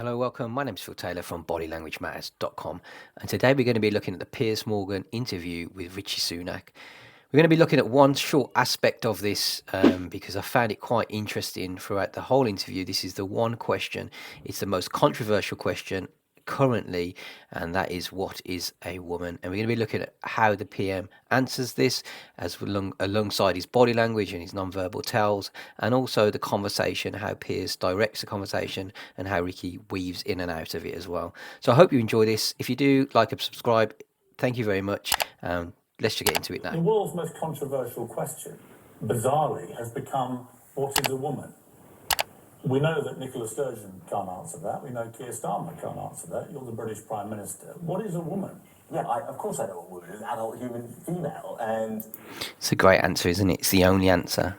Hello, welcome. My name is Phil Taylor from bodylanguagematters.com, and today we're going to be looking at the Piers Morgan interview with Rishi Sunak. We're going to be looking at one short aspect of this because I found it quite interesting throughout the whole interview. This is the one question. It's the most controversial question currently, and that is, what is a woman? And we're going to be looking at how the PM answers this alongside his body language and his non-verbal tells, and also the conversation, how Piers directs the conversation and how Ricky weaves in and out of it as well. So I hope you enjoy this. If you do, like and subscribe. Thank you very much. Let's just get into it now. The world's most controversial question, bizarrely, has become, what is a woman? We know that Nicola Sturgeon can't answer that. We know Keir Starmer can't answer that. You're the British Prime Minister. What is a woman? Yeah, of course I know what a woman is. Adult human female. And it's a great answer, isn't it? It's the only answer.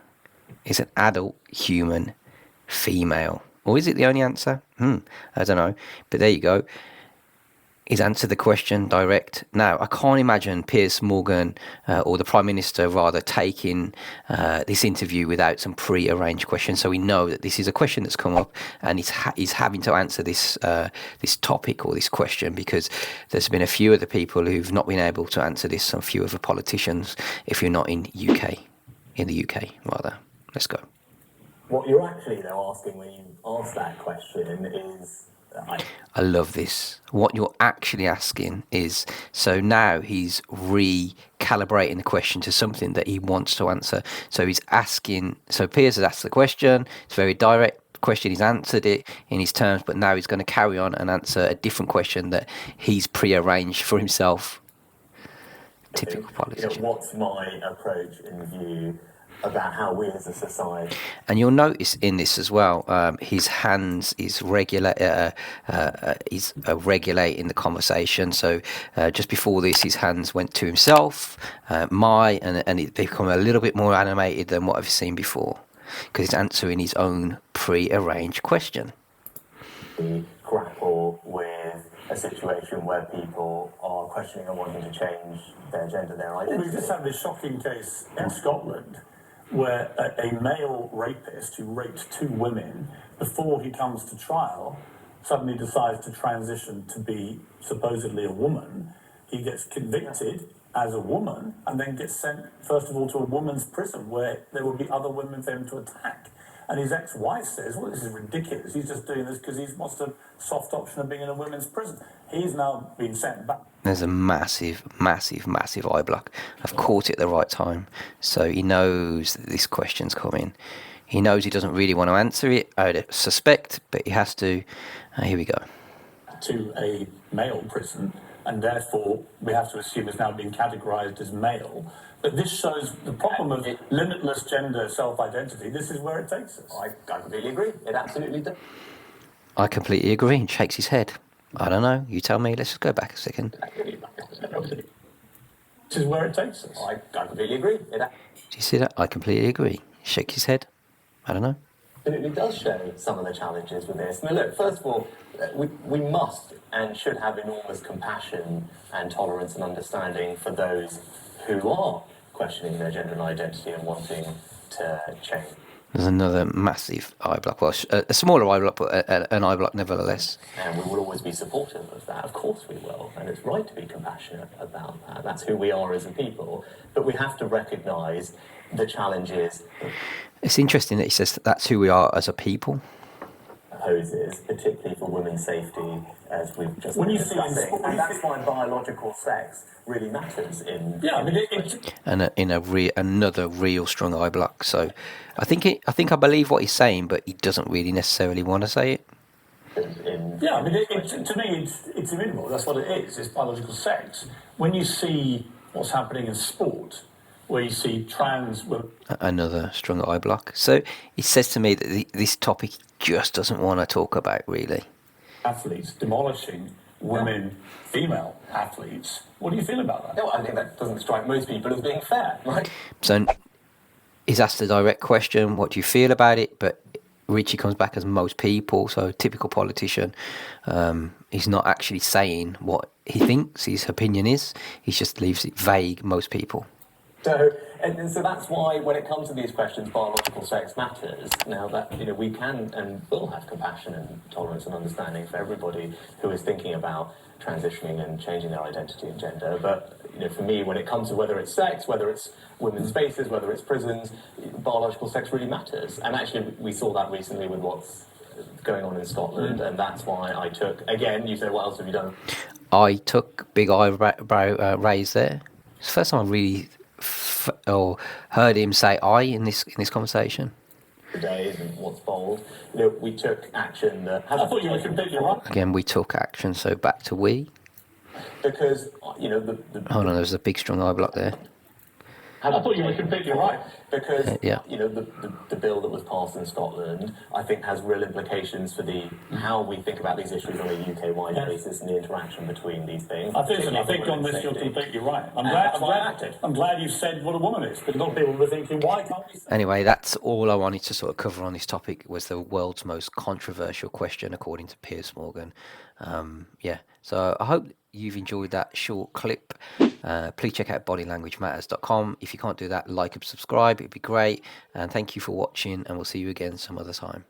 It's an adult human female. Or is it the only answer? I don't know. But there you go. He's answered the question direct. Now, I can't imagine Piers Morgan, or the Prime Minister rather, taking this interview without some pre-arranged questions. So we know that this is a question that's come up, and he's having to answer this this topic or this question, because there's been a few other people who've not been able to answer this, some few other politicians, if you're not in the UK rather. Let's go. What you're actually though asking when you ask that question is... I love this. What you're actually asking is, so now he's recalibrating the question to something that he wants to answer. So he's asking, so Piers has asked the question, it's a very direct question, he's answered it in his terms, but now he's going to carry on and answer a different question that he's pre-arranged for himself. Typical politician. What's my approach in view about how we as a society... And you'll notice in this as well, his hands is regulating the conversation. So just before this, his hands went to himself, and it become a little bit more animated than what I've seen before, because he's answering his own pre-arranged question. We grapple with a situation where people are questioning and wanting to change their gender, their identity. Well, we just had this shocking case in Scotland where a male rapist who raped 2 women, before he comes to trial, suddenly decides to transition to be supposedly a woman. He gets convicted as a woman and then gets sent, first of all, to a woman's prison where there will be other women for him to attack. And his ex-wife says, well, this is ridiculous. He's just doing this because he wants the soft option of being in a women's prison. He's now been sent back. There's a massive eye block. I've caught it at the right time. So he knows that this question's coming. He knows he doesn't really want to answer it, I would suspect, but he has to. Here we go. To a male prison, and therefore we have to assume it's now been categorised as male. But this shows the problem of limitless gender self-identity. This is where it takes us. I completely agree. It absolutely does. I completely agree. He shakes his head. I don't know. You tell me. Let's just go back a second. This is where it takes us. I completely agree. Do you see that? I completely agree. Shake his head. I don't know. It does show some of the challenges with this. Now, look, first of all, we must and should have enormous compassion and tolerance and understanding for those who are questioning their gender and identity and wanting to change. There's another massive eye block. Well, a smaller eye block, but an eye block nevertheless. And we will always be supportive of that. Of course we will. And it's right to be compassionate about that. That's who we are as a people. But we have to recognise the challenges. It's interesting that he says that's who we are as a people. Poses, particularly for women's safety, as we've just been discussing. And that's why biological sex really matters in... Yeah, I mean, another real strong eye block. So I think I believe what he's saying, but he doesn't really necessarily want to say it. Yeah, I mean, to me, it's immutable. That's what it is. It's biological sex. When you see what's happening in sport, where you see trans women... Another strong eye block. So he says to me that this topic he just doesn't want to talk about, really. Athletes demolishing women, female athletes. What do you feel about that? No, I think that doesn't strike most people as being fair, right? So he's asked a direct question, what do you feel about it? But Richie comes back as most people, so typical politician. He's not actually saying what he thinks his opinion is. He just leaves it vague, most people. So And so that's why, when it comes to these questions, biological sex matters. Now that we can and will have compassion and tolerance and understanding for everybody who is thinking about transitioning and changing their identity and gender. But for me, when it comes to whether it's sex, whether it's women's spaces, whether it's prisons, biological sex really matters. And actually, we saw that recently with what's going on in Scotland, and that's why I took. Again, you say, what else have you done? I took big eyebrow raise there. It's the first time I really heard him say "I" in this conversation. Days and what's bold. We took action that. I thought you were completely right. Again, we took action. So back to we. Because Hold on, there's a big strong eye block there. I thought you were completely right. Because Yeah. The bill that was passed in Scotland, I think, has real implications for how we think about these issues on a UK-wide basis and the interaction between these things. I think on this you're completely right. I'm glad you said what a woman is, because a lot of people were thinking, why can't we say? Anyway, that's all I wanted to sort of cover on this topic. Was the world's most controversial question according to Piers Morgan. So I hope you've enjoyed that short clip. Please check out bodylanguagematters.com. If you can't do that, like and subscribe. It'd be great. And thank you for watching, and we'll see you again some other time.